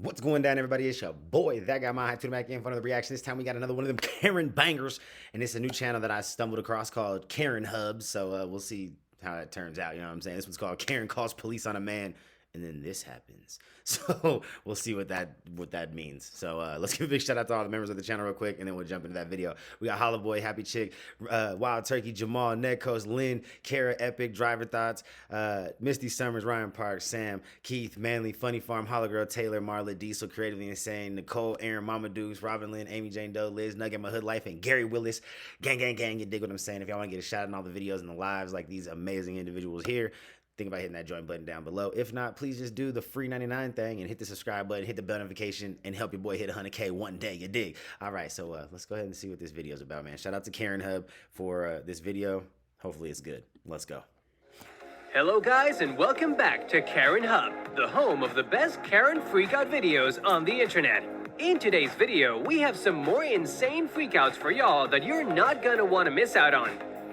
What's going down, everybody? It's your boy, that guy, my high to the back in front of the reaction. This time we got another one of them Karen bangers, and it's a new channel that I stumbled across called Karen Hubs. So we'll see how it turns out. You know what I'm saying? This one's called Karen Calls Police on a Man, and then this happens. So we'll see what that means. So let's give a big shout out to all the members of the channel real quick, and then we'll jump into that video. We got Holla Boy, Happy Chick, Wild Turkey, Jamal, Netcoast, Lynn, Kara, Epic, Driver Thoughts, Misty Summers, Ryan Park, Sam, Keith, Manly, Funny Farm, Holla Girl, Taylor, Marla, Diesel, Creatively Insane, Nicole, Aaron, Mama Dukes, Robin Lynn, Amy Jane Doe, Liz, Nugget, My Hood Life, and Gary Willis. Gang, gang, gang, you dig what I'm saying? If y'all want to get a shout out in all the videos and the lives like these amazing individuals here, think about hitting that join button down below. If not, please just do the free 99 thing and hit the subscribe button, hit the bell notification, and help your boy hit 100K one day. You dig? All right, so let's go ahead and see what this video is about, man. Shout out to Karen Hub for this video. Hopefully it's good. Let's go. Hello guys, and welcome back to Karen Hub, the home of the best Karen freakout videos on the internet. In today's video, we have some more insane freakouts for y'all that you're not gonna want to miss out on.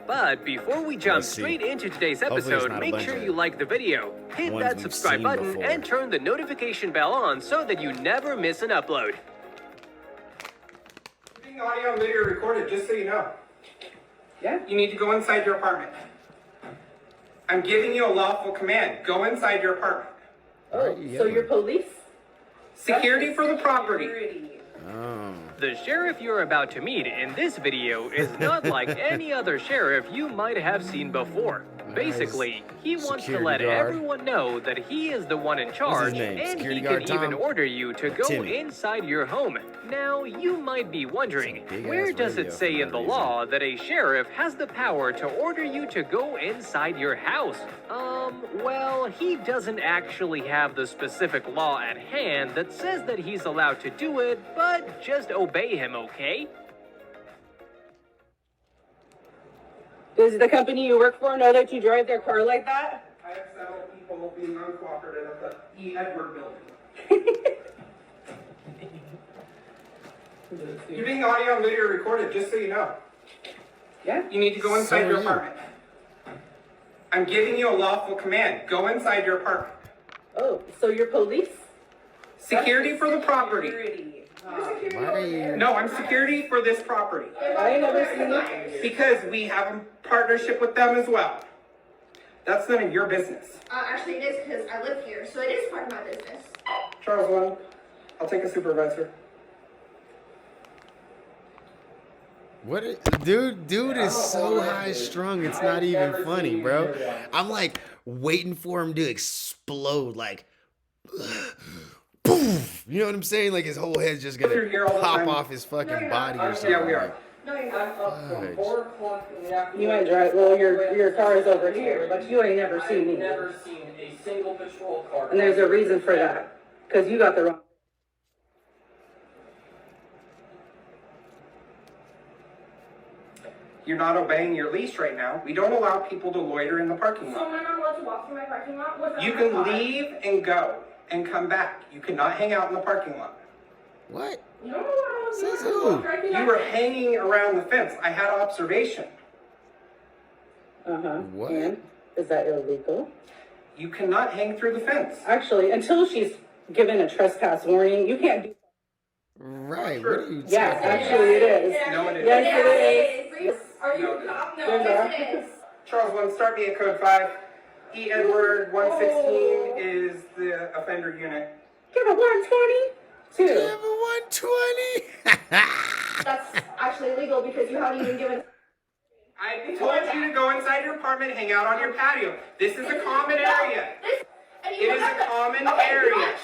But before we jump straight into today's episode, make sure you like the video, hit that subscribe button, and turn the notification bell on so that you never miss an upload. Being audio and video recorded, just so you know. Yeah? You need to go inside your apartment. I'm giving you a lawful command. Go inside your apartment. Oh, so you're police? Security for the property. The sheriff you're about to meet in this video is not like any other sheriff you might have seen before. Basically, he wants to let everyone know that he is the one in charge, and he can even order you to go inside your home. Now, you might be wondering, where does it say in the law that a sheriff has the power to order you to go inside your house? Well, he doesn't actually have the specific law at hand that says that he's allowed to do it, but just obey him, okay? Does the company you work for know that you drive their car like that? I have several people being uncooperative at the E. Edward building. You're being audio and video recorded, just so you know. Yeah? You need to go inside your apartment. I'm giving you a lawful command. Go inside your apartment. Oh, so you're police? Security for the property. No, I'm security for this property. I ain't never seen it. Because we have a partnership with them as well. That's none of your business. Actually, it is because I live here, so it is part of my business. Charles, one. I'll take a supervisor. What dude is so high strung, it's not even funny, bro. I'm like waiting for him to explode, like poof. You know what I'm saying? Like his whole head's just gonna pop off his fucking body or something. Yeah, we are. No, you're not. You ain't drive. Well, your car is over here, but you ain't never seen me. Never seen a single patrol car. And there's a reason for that, because you got the wrong. You're not obeying your lease right now. We don't allow people to loiter in the parking So lot. am I not allowed to walk through my parking lot? What's You can leave and go and come back. You cannot hang out in the parking lot. What? You don't know Says what who? You were hanging around the fence. I had observation. What? And is that illegal? You cannot hang through the fence. Actually, until she's given a trespass warning, you can't do. Right. What are you Yeah, talking actually, it is. No, it isn't. Yes, it is. Are you a cop? No, yes, it is. Charles, 1, start me at code 5. E. Edward 116 is the offender unit. Give a 120. Give Two. a 120. That's actually illegal because you haven't even given. I told you to go inside your apartment, hang out on your patio. This is a common area. It is a common area. Let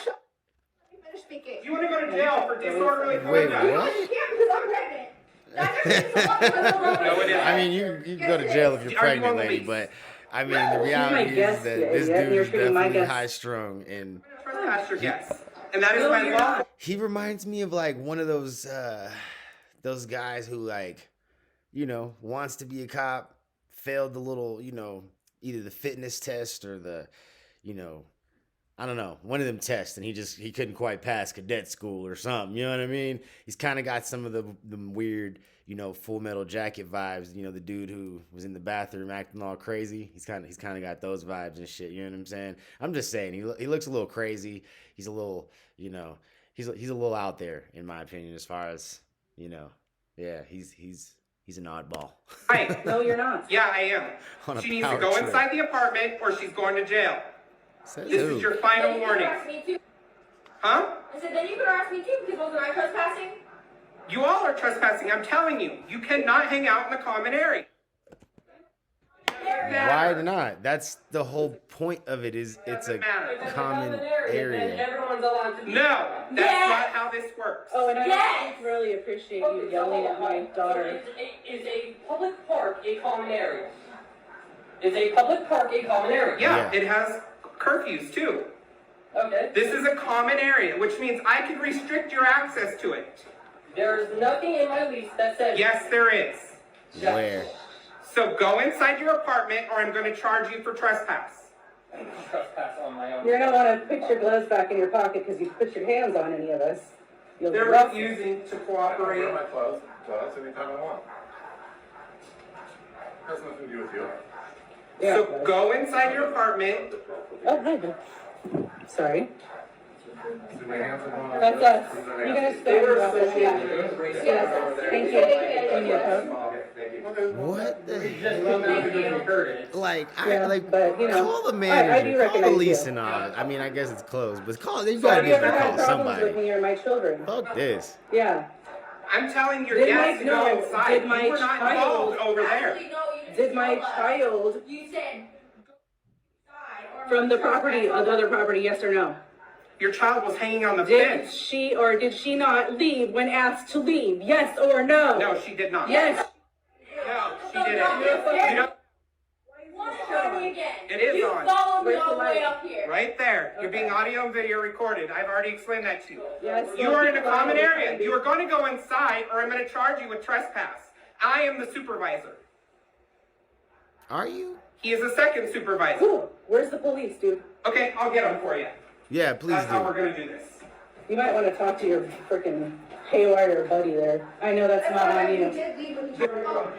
me finish speaking. You want to go to jail for disorderly Wait, conduct? what? I can't because I'm pregnant. That's actually No, it isn't. I mean, you can go to jail if you're Are you pregnant, on the lady, lease? but I mean, the reality is that this dude is definitely high strung, and Trespass your guests. And that is my law. he reminds me of like one of those guys who, like, you know, wants to be a cop, failed the little, you know, either the fitness test or the, you know, I don't know, one of them tests, and he couldn't quite pass cadet school or something. You know what I mean? He's kind of got some of the weird, you know, Full Metal Jacket vibes. You know, the dude who was in the bathroom acting all crazy. He's kind of got those vibes and shit. You know what I'm saying? I'm just saying he looks a little crazy. He's a little, you know, he's a little out there in my opinion as far as, you know, yeah, he's an oddball. Right? No, you're not. Yeah, I am. She needs to go inside the apartment, or she's going to jail. This is your final warning. Huh? I said, then you could arrest me too, because wasn't I trespassing? You all are trespassing. I'm telling you. You cannot hang out in the common area. Why not? That's the whole point of it. Is it's a common area. Everyone's allowed to be. No, that's not how this works. Oh, and I really appreciate you yelling at my daughter. Is a public park a common area? Is a public park a common area? Yeah, it has curfews too. Okay. This is a common area, which means I can restrict your access to it. There is nothing in my lease that says. Yes, there is. Where? So go inside your apartment, or I'm going to charge you for trespass. Trespass on my own. You're gonna want to put your gloves back in your pocket because you put your hands on any of us. You'll They're rough- refusing to I cooperate. wear my clothes anytime I want. Has nothing to do with you. Yeah. So go inside your apartment. Oh, hi. Sorry. See, my hands are going on. That's us. You guys stay in your office. Yes. Thank you. Thank you. What the Just hell? come out because you heard it. Like, but, you know, call the I do manager, call the recognize leasing you. office. I mean, I guess it's closed, but you So gotta have be you able ever to had call problems with somebody. me or my children? Fuck this. Yeah. I'm telling your Did guests my- to go no, inside. did my You were not child- involved over there. Actually, no, you didn't Did my tell us. child You said go inside, or from the I'm property, gonna another property, yes or no? Your child was hanging on the Did fence. she or did she not leave when asked to leave? Yes or no? No, she did not. Yes. No, she No, didn't. no, You don't- Want to show me again? It is you on. followed me Where's all the the way light? up here. Right there. You're being audio and video recorded. I've already explained that to you. Yes. You are in a common area. You are going to go inside, or I'm going to charge you with trespass. I am the supervisor. Are you? He is a second supervisor. Cool. Where's the police, dude? Okay, I'll get him for you. Yeah, please That's how we're do. going to do this. You might want to talk to your freaking haywire buddy there. I know that's not on He you. did leave when he also,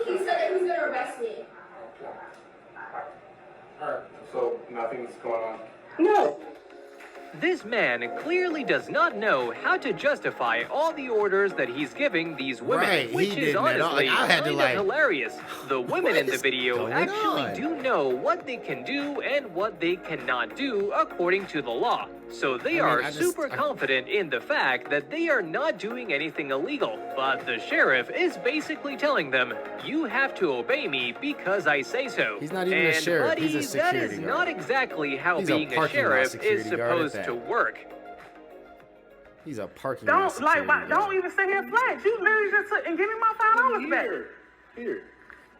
he said that he was going to arrest me. Alright, so nothing's going on. No. This man clearly does not know how to justify all the orders that he's giving these women, Right, he which is didn't at all. honestly Like, I had to, kind of like, hilarious. The women in what the is video going actually on? do know what they can do and what they cannot do according to the law. So they are super confident in the fact that they are not doing anything illegal. But the sheriff is basically telling them, you have to obey me because I say so. He's not even a And sheriff, buddy, he's a security that is guard. not exactly how He's a being a parking lot sheriff security is guard at supposed that. to work. He's a parking lot Don't security don't guard. even sit here and flex. You literally just took and give me my $5 back. Here.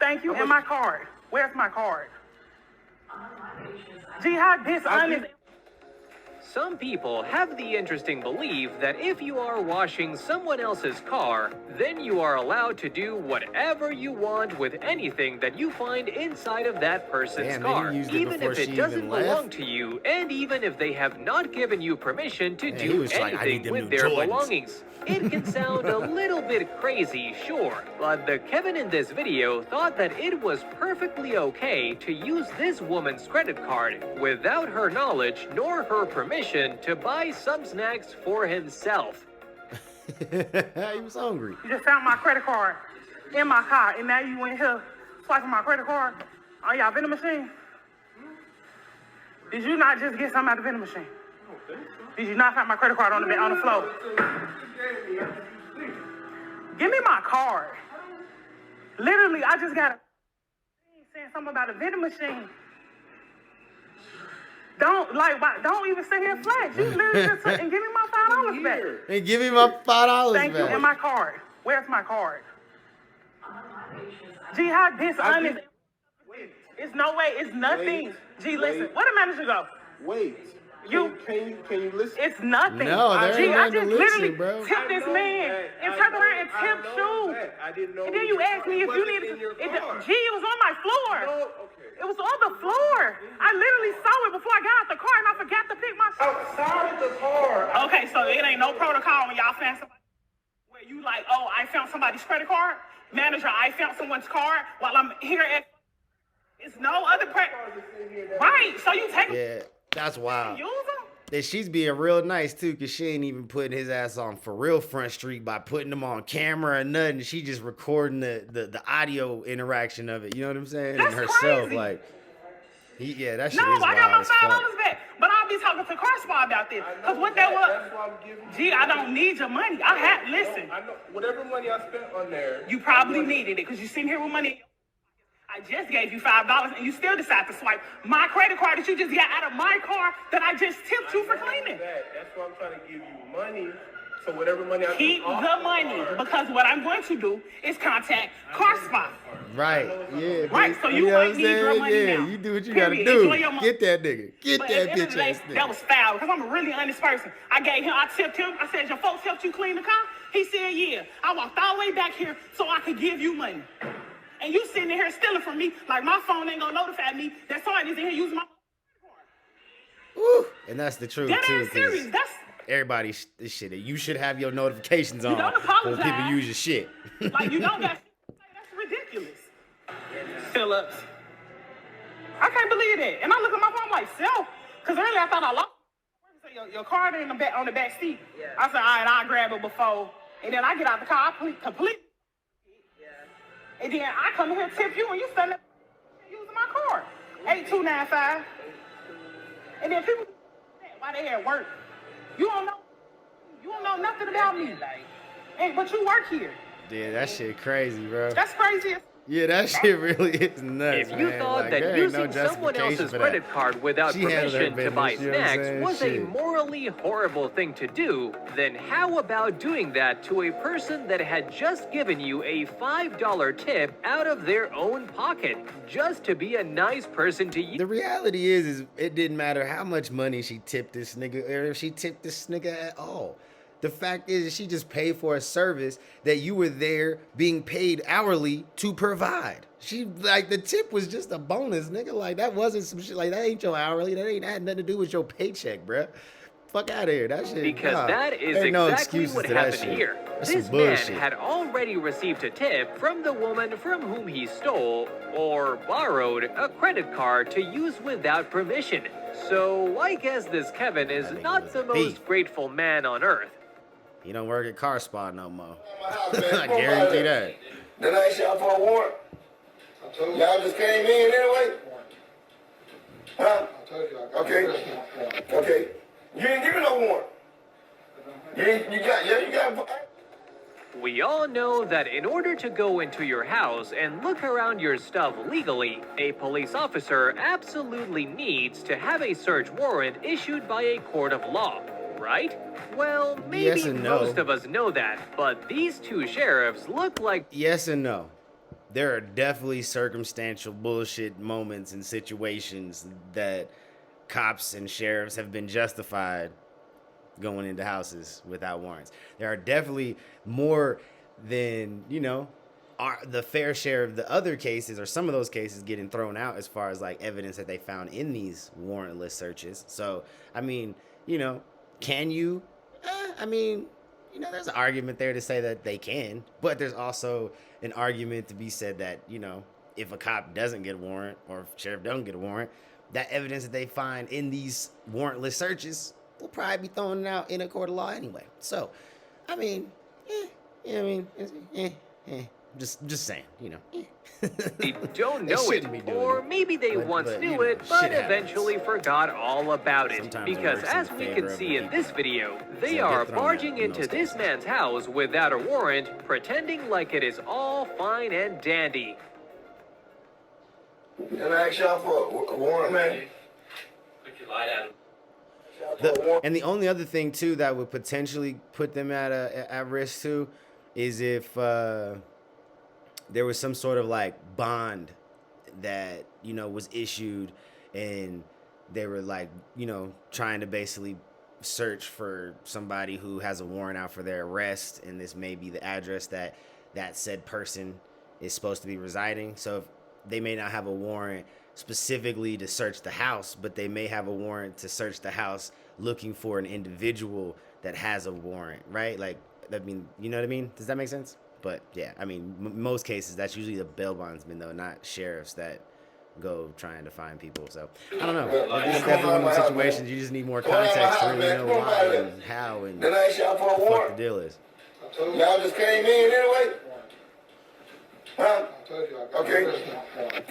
Thank you, and my card. Where's my card? Gee, how dishonest. Some people have the interesting belief that if you are washing someone else's car, then you are allowed to do whatever you want with anything that you find inside of that person's Damn, they car, used it even before if she it even doesn't belong left? to you, and even if they have not given you permission to Yeah, he do was like, "I need anything them with new their Jordans." belongings. It can sound a little bit crazy, sure, but the Kevin in this video thought that it was perfectly okay to use this woman's credit card without her knowledge nor her permission to buy some snacks for himself. He was hungry. You just found my credit card in my car, and now you in here swiping my credit card on y'all vending machine. Did you not just get something out of the vending machine? Did you not find my credit card on the floor? Give me my card. Literally, I just got a saying something about a vending machine. Don't even sit here flex. You literally just took and give me my $5 back. And give me my $5 Thank you, back. and my card. Where's my card? Gee, how dishonest. It's no way. It's nothing. Gee, listen. Where the manager go? Wait. Can you listen? It's nothing. No, there Gee, ain't I nothing to just listen, literally bro. tipped this man and turned around and tipped you. I didn't know. And then you asked me if you needed to. It was on my floor. Okay. It was on the floor. I literally saw it before I got out the car and I forgot to pick my shit. Outside the car. Okay, so it ain't no protocol when y'all find somebody where you like, oh, I found somebody's credit card. Manager, I found someone's card while I'm here at. It's no other right, so you take Yeah, that's wild. use them? That she's being real nice too, cause she ain't even putting his ass on for real Front Street by putting him on camera or nothing. She just recording the audio interaction of it. You know what I'm saying? That's and herself, crazy. like, that shit No, is I wild got my as fuck. $5 back. But I'll be talking to Car about this. Because what that was, That's why I'm giving you. gee, I don't need your money. Listen, I know whatever money I spent on there. you probably needed it because you sitting here with money. I just gave you $5 and you still decide to swipe my credit card that you just got out of my car that I just tipped you for cleaning. That's why I'm trying to give you money. So whatever money I Keep spent the off money car- because what I'm going to do is contact Car Right, yeah. Right, bitch. so you know might what I'm need your saying? money Yeah, now. you do what you Period. gotta Enjoy do. your money. Get that nigga. Get But that at the end of bitch the day, ass nigga. that was foul because I'm a really honest person. I tipped him. I said, your folks helped you clean the car? He said, yeah. I walked all the way back here so I could give you money. And you sitting in here stealing from me like my phone ain't gonna notify me that somebody's in here using my Woo. And that's the truth That too, ain't serious. because That's everybody this shit. You should have your notifications on don't when apologize. people use your shit. like you don't got that's ridiculous. Phillips. I can't believe that. And I look at my phone like, self, because earlier I thought I lost your card in the back on the back seat. Yeah. I said, all right, I'll grab it before. And then I get out the car, I complete. Yeah. And then I come in here tip you and you stand up using my card. 8295. And then people why they at work. You don't know nothing about me. Hey, but you work here. Yeah, that shit crazy, bro. That's crazy. Yeah, that shit really is nuts, If you man. thought Like, that there ain't no using someone justification else's for credit that. card without She handled her permission to buy business, you know what I'm snacks saying? was a Shit. morally horrible thing to do, then how about doing that to a person that had just given you a $5 tip out of their own pocket, just to be a nice person to you? The reality is it didn't matter how much money she tipped this nigga, or if she tipped this nigga at all. The fact is, she just paid for a service that you were there being paid hourly to provide. She, like, the tip was just a bonus, nigga. Like, that wasn't some shit. Like, that ain't your hourly. That ain't had nothing to do with your paycheck, bruh. Fuck out of here. That shit. Because nah, that is ain't no exactly excuses what to that happened shit. here. That's This some man bullshit. had already received a tip from the woman from whom he stole or borrowed a credit card to use without permission. So I guess this Kevin is That nigga not was the a most thief. grateful man on earth. He don't work at Car Spa no more. I I guarantee that. Then I asked y'all for a warrant. Y'all just came in anyway? Huh? Okay. Okay. You didn't give me no warrant. You got. We all know that in order to go into your house and look around your stuff legally, a police officer absolutely needs to have a search warrant issued by a court of law, right? Well, maybe Yes and no. most of us know that, but these two sheriffs look like Yes and no. There are definitely circumstantial bullshit moments and situations that cops and sheriffs have been justified going into houses without warrants. There are definitely more than, the fair share of the other cases, or some of those cases, getting thrown out as far as like evidence that they found in these warrantless searches. So, I mean, can you? There's an argument there to say that they can, but there's also an argument to be said that, if a cop doesn't get a warrant or if sheriff don't get a warrant, that evidence that they find in these warrantless searches will probably be thrown out in a court of law anyway. So, just saying, they don't They know shouldn't be it, doing or it. maybe they once But, knew it, but shit happens. eventually forgot all about it. Sometimes it Because works in as we favor can of see the in people. this video, they So get are thrown out barging in into those this cases. man's house without a warrant, pretending like it is all fine and dandy. Then I asked y'all for a warrant, man. And the only other thing too that would potentially put them at risk too is if there was some sort of like bond that was issued, and they were like, you know, trying to basically search for somebody who has a warrant out for their arrest, and this may be the address that said person is supposed to be residing. So if they may not have a warrant specifically to search the house, but they may have a warrant to search the house looking for an individual that has a warrant, right? Like, I mean, you know what I mean? Does that make sense? But yeah, I mean, most cases that's usually the bail bondsman though, not sheriffs that go trying to find people. So I don't know. It's definitely one of those situations you just need more context to really know why and how and Then I asked y'all for a what warrant. the deal is. Y'all just came in anyway? Huh? Okay.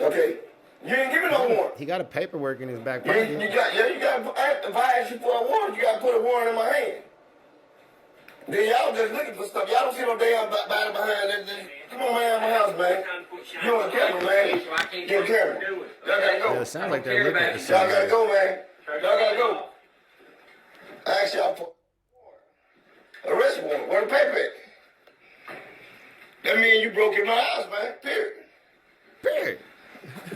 Okay. You didn't give me no warrant. He got a paperwork in his back You pocket. got, if I ask you for a warrant, you got to put a warrant in my hand. Then y'all just looking for stuff. Y'all don't see no damn body behind that. Come on, man, my house, man. You on the camera, man. Get the camera. Y'all gotta go. Yeah, it sounds like they're looking for Y'all something. gotta go, man. Y'all gotta go. I asked y'all for a warrant. Arrest warrant. Where the paper at? That means you broke in my house, man. Period. Period.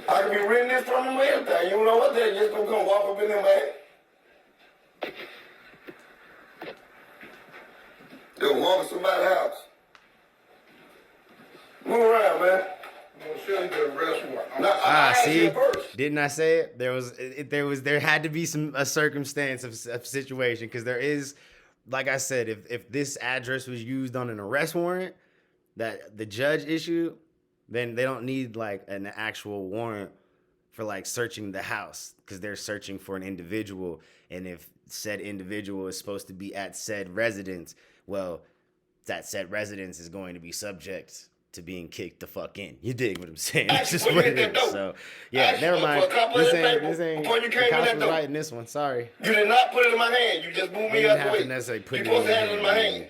I can be renting this from him or anything. You don't know what they're just gonna come walk up in there, man. They'll walk in somebody's house. Move around, man. I'm gonna show you the arrest warrant. Now, I asked See, you first. didn't I say it? There had to be a circumstance of situation, because there is, like I said, if this address was used on an arrest warrant that the judge issued, then they don't need like an actual warrant for like searching the house, because they're searching for an individual, and if said individual is supposed to be at said residence, well, that said residence is going to be subject to being kicked the fuck in. You dig what I'm saying? It's just what it is. So yeah, never mind. This ain't the cops was right in this one. Sorry. You did not put it in my hand. You just moved me out the way. They didn't have to necessarily put it supposed to have it in in my hand.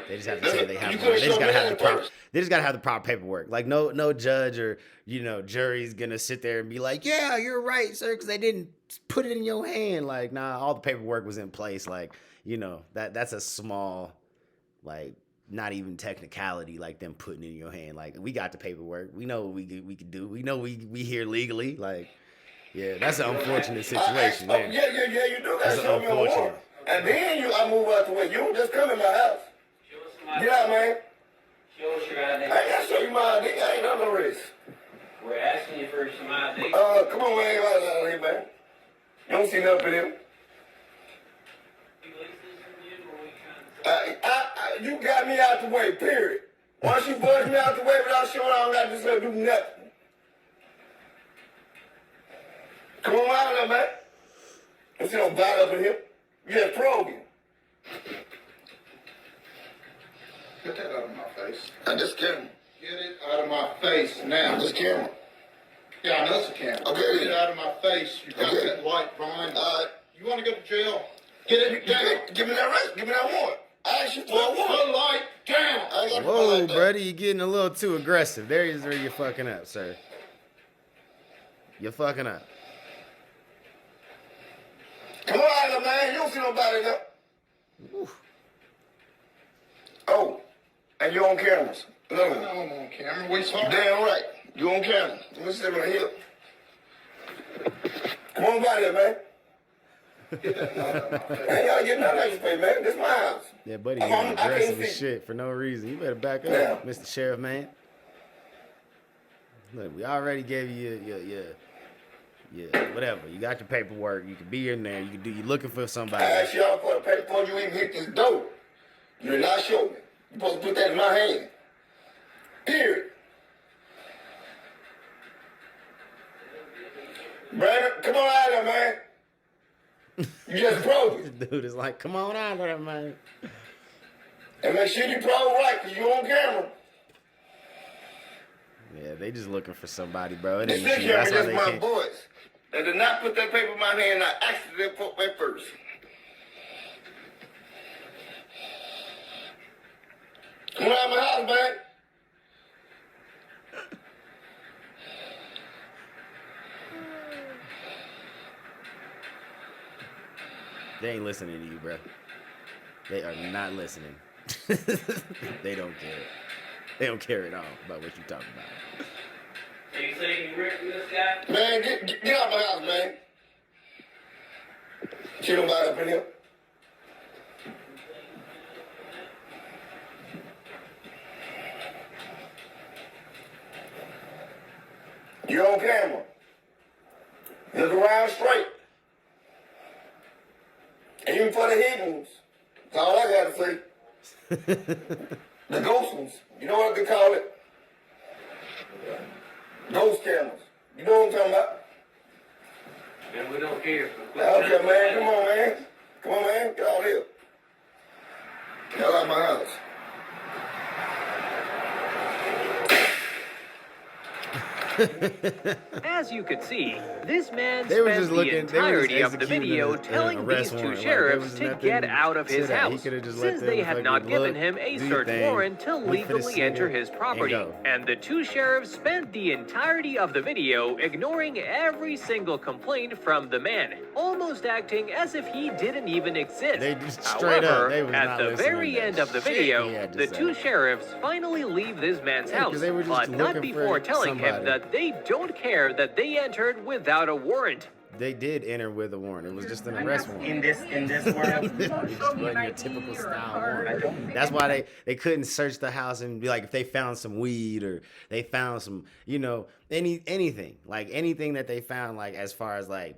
They just have to say they have. You They could've just showed gotta me have the that proper. first. They just gotta have the proper paperwork. Like no judge or jury's gonna sit there and be like, yeah, you're right, sir, because they didn't put it in your hand. Like, nah, all the paperwork was in place. Like, that's a small, like, not even technicality, like them putting it in your hand. Like, we got the paperwork. We know what we could do. We know we here legally. Like, yeah, that's an unfortunate situation. Yeah, you do got That's to show me a unfortunate. warrant. And then I move out the way. You don't just come in my house. Get out, man. Show us your ID. I ain't got to show you my ID. I ain't on no risk. We're asking you for some ID. Come on, man. Get out of here, man. You don't see nothing in him. You got me out the way, period. Once you buzz me out the way without showing, I don't got to just do nothing. Come on out of there, man. Don't see no body up in here. You just probing. Get that out of my face. I just camera. Get it out of my face now. This camera. Yeah, I know it's a camera. Okay. Get it out of my face. You got Okay. that light behind you. All right. You want to go to jail? Get it. Give me that rest. Give me that warrant. I asked you for a Put warrant. the light down. I ain't got to Whoa, like that. buddy, you're getting a little too aggressive. There is where you're fucking up, sir. You're fucking up. Come on out of there, man. You don't see nobody there. Oof. Oh, and you on cameras. I No. know I'm on camera. We saw that. Damn right. You on camera. Let me sit right here. Come on by there, man. Get that light out of my face. I ain't gotta get nothing extra pay, man. This my house. Yeah, buddy, I getting can't aggressive see. as shit for no reason. You better back up, Yeah. Mr. Sheriff, man. Look, we already gave you your whatever. You got your paperwork. You can be in there. You can do. You looking for somebody. I asked y'all for the paper before you even hit this door. You did not show me. You supposed to put that in my hand. Period. Brandon, come on out of there, man. You just probed. This dude is like, come on out of there, man. And make sure you probe right, because you on camera. Yeah, they just looking for somebody, bro. It This ain't is you. That's why just they my can't. boys. They did not put that paper in my hand. I asked them for that first. Come on out of my house, man. They ain't listening to you, bro. They are not listening. They don't care. They don't care at all about what you talking about. You say you work with this guy? Man, get out of my house, man. See nobody up in here? You're on camera. Look around straight. Even for the hidden, that's all I gotta say. The ghost ones. You know what they call it? Ghost cameras. You know what I'm talking about? And we don't care. Okay, man. Come on, man. Come on, man. Get out here. Get out of my house. As you could see, this man They were spent just the looking- they were just entirety of the executing video an telling arrest these two warrant. Like, sheriffs there was to nothing get out of his to that. He house, coulda just let since them they had fucking not given look, him a do your search thing, warrant to look for the legally enter city, his and property. go. And the two sheriffs spent the entirety of the video ignoring every single complaint from the man, almost acting as if he didn't even exist. They just straight However, up, they was at not the listening very to end that of the shit video, he had to the say. two sheriffs finally leave this man's Yeah, 'cause house, they were just but not looking before for telling him somebody. that they don't care that they entered without a warrant. They did enter with a warrant. It was just an arrest warrant. In this world, It just wasn't your typical style warrant. That's why they couldn't search the house and be like, if they found some weed or they found some, you know, anything that they found, like as far as like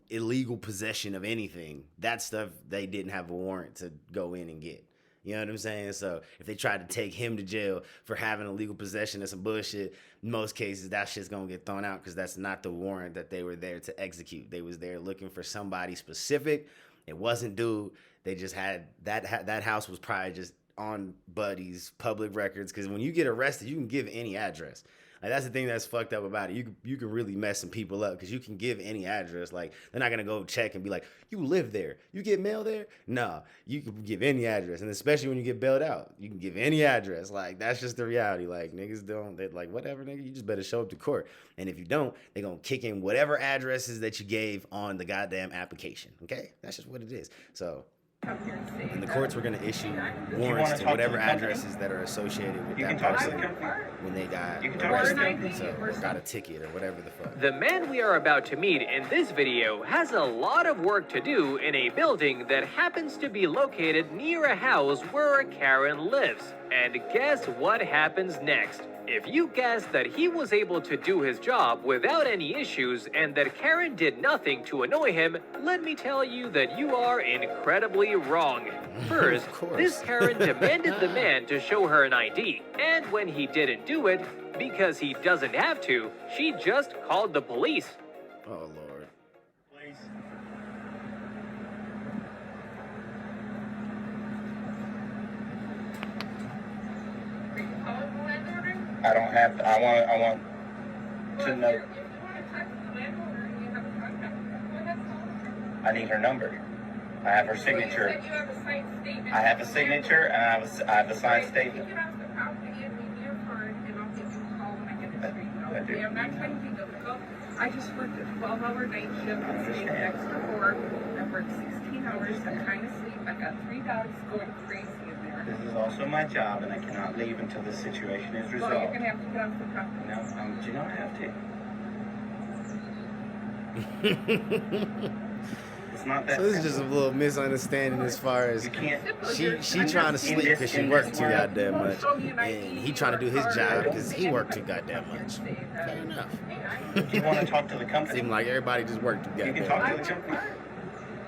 illegal possession of anything, that stuff they didn't have a warrant to go in and get. You know what I'm saying? So if they tried to take him to jail for having illegal possession of some bullshit, in most cases that shit's gonna get thrown out because that's not the warrant that they were there to execute. They was there looking for somebody specific. It wasn't dude. They just had that house was probably just on Buddy's public records, because when you get arrested, you can give any address. Like, that's the thing that's fucked up about it. You can really mess some people up because you can give any address. Like, they're not gonna go check and be like, you live there, you get mail there. No, you can give any address, and especially when you get bailed out, you can give any address. Like, that's just the reality. Like, niggas don't. They're like, whatever, nigga. You just better show up to court. And if you don't, they're gonna kick in whatever addresses that you gave on the goddamn application. Okay, that's just what it is. So. And the courts were going to issue warrants to whatever addresses that are associated with that person when they got arrested, or got a ticket or whatever the fuck. The man we are about to meet in this video has a lot of work to do in a building that happens to be located near a house where Karen lives. And guess what happens next? If you guess that he was able to do his job without any issues and that Karen did nothing to annoy him, let me tell you that you are incredibly wrong. First, this Karen demanded the man to show her an ID, and when he didn't do it, because he doesn't have to, she just called the police. Oh, Lord. Please. I don't have to. I want to know. I need her number. I have her signature. I have a signature and I have a signed statement. I do. I'm not trying to be difficult. I just worked a 12-hour night shift and stayed extra for. I worked 16 hours. I'm trying to sleep. I've got 3 dogs going crazy in there. This is also my job, and I cannot leave until this situation is resolved. Well, you're going to have to get off the property. No, you don't have to. It's not that. So this is just a little misunderstanding as far as You can't. she trying to sleep because she worked too goddamn much, and he trying to do his job because he worked too goddamn much. Fair enough. You want to talk to the company? Seemed like everybody just worked too You can goddamn talk much. to the company.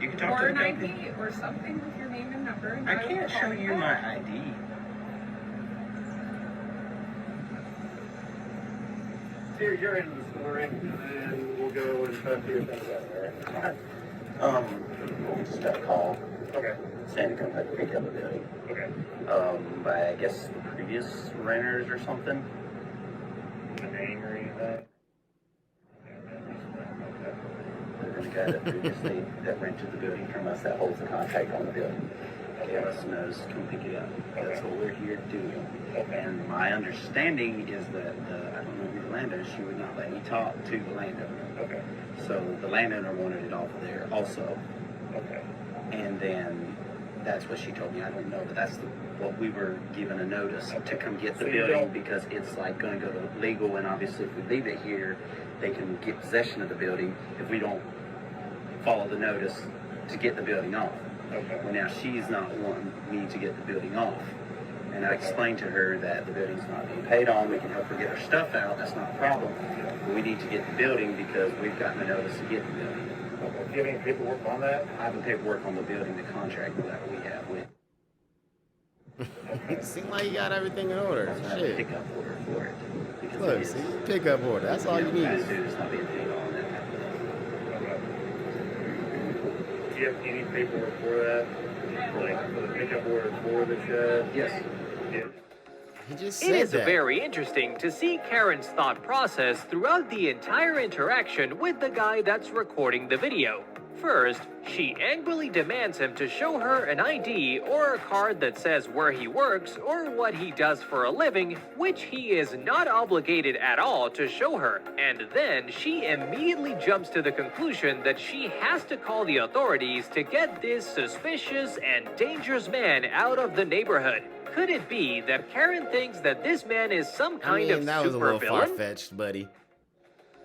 You can talk Or to the an company. ID or something with your name and number. And I can't show you my ID. Here, you're in the story, and then we'll go and try to figure things out, all right? We just got a call Okay. saying to come back and pick up the building. Okay. By I guess the previous renters or something. The name or anything? The guy that previously that rented the building from us that holds the contract on the building. Gave us notice to come pick it up. That's what we're here doing. And my understanding is that I don't know who the landowner. She would not let me talk to the landowner. Okay. So the landowner wanted it off of there also. Okay. And then that's what she told me. I don't know, but that's what we were given a notice to come get the So you building don't- because it's like going to go to legal, and obviously if we leave it here, they can get possession of the building if we don't follow the notice to get the building off. Okay. Well, now she's not wanting me to get the building off. And I explained to her that the building's not being paid on. We can help her get her stuff out. That's not a problem. But we need to get the building because we've gotten a notice to get the building. Okay. Do you have any paperwork on that? I have the paperwork on the building, the contract that we have with. It seemed like you got everything in order. I have a Shit. pickup order for it. Because Look, it is, see, pickup order. That's all you need. Fast food is not being paid on that type of thing. Okay. Do you have any paperwork for that? Like for the pickup order for the shed? Yes. Yeah. He just It said is that. very interesting to see Karen's thought process throughout the entire interaction with the guy that's recording the video. First, she angrily demands him to show her an ID or a card that says where he works or what he does for a living, which he is not obligated at all to show her. And then she immediately jumps to the conclusion that she has to call the authorities to get this suspicious and dangerous man out of the neighborhood. Could it be that Karen thinks that this man is some kind of that was a little supervillain? far-fetched, buddy.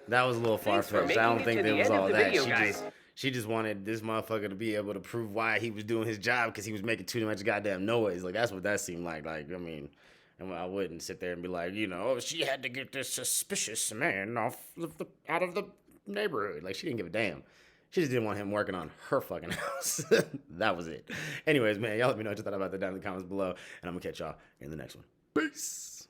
That was a little Thanks for far-fetched. I don't making it think to there the was end of all the that. video, guys. She just wanted this motherfucker to be able to prove why he was doing his job because he was making too much goddamn noise. Like, that's what that seemed like. Like, I mean, and I wouldn't sit there and be like, you know, oh, she had to get this suspicious man out of the neighborhood. Like, she didn't give a damn. She just didn't want him working on her fucking house. That was it. Anyways, man, y'all let me know what you thought about that down in the comments below, and I'm gonna catch y'all in the next one. Peace.